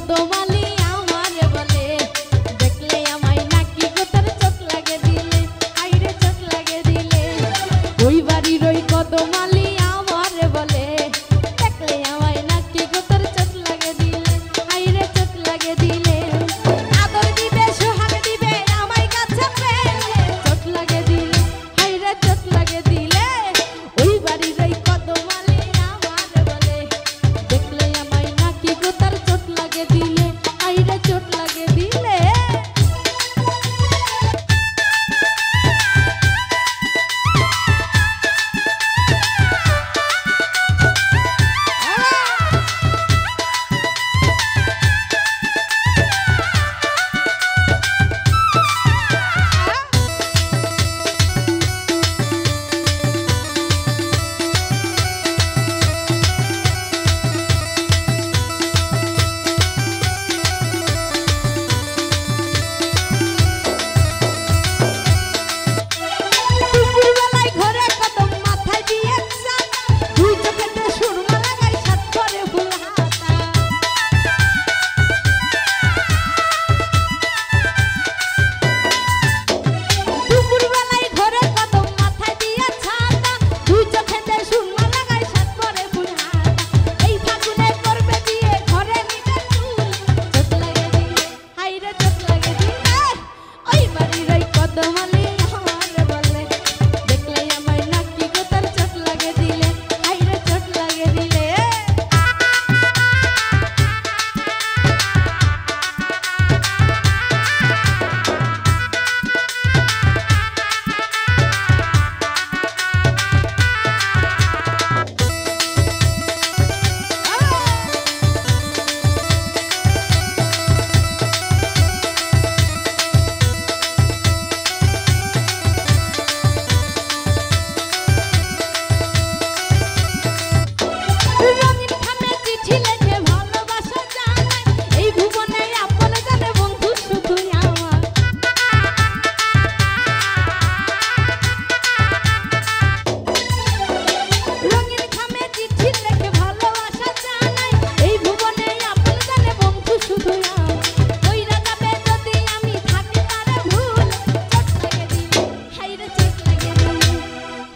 কদমালি আমারে বলে দেখলে আমায় নাকি গোতার চোখ লাগে দিলে আইরে চোখ লাগে দিলে ওই বাড়ির ওই কদমালি আমারে বলে দেখলে আমায় নাকি গোতার চোখ লাগে দিলে আইরে চোখ লাগে দিলে আদর দিবে সোহাগ দিবে আমায় কাছে পেলে চোখ লাগে দিলে আইরে চোখ লাগে দিলে ওই বাড়ির ওই কদমালি আমারে বলে দেখলে আমায় নাকি গোতার চোখ লাগে দিলে আইরে চোখ লাগে দিলে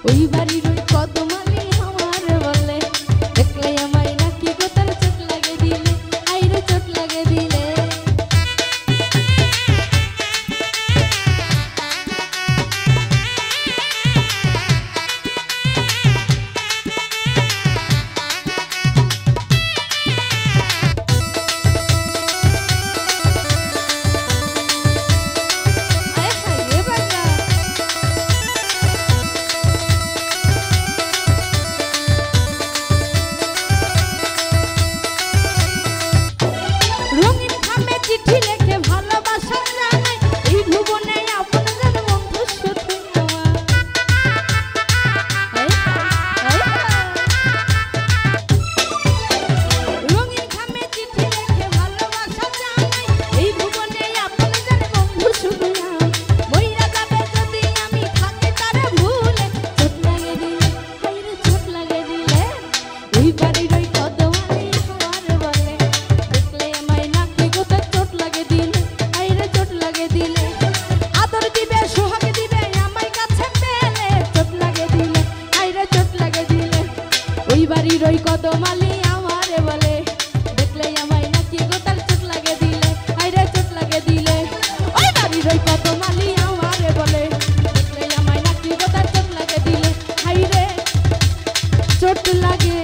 ওই বাড়ির ওই কদমালি আমারে বলে দেখলে আমায় নাকি গোতার চোখ লাগে দিলে আইরে চোখ লাগে দিলে বাড়ির ওই কদমালি আমারে বলে দেখলে আমায় নাকি গোতার চোখ লাগে দিলে আইরে চোখ লাগে দিলে ওই বাড়ির ওই কদমালি আমারে বলে দেখলে আমায় নাকি গোতার চোখ লাগে দিলে আইরে চোখ লাগে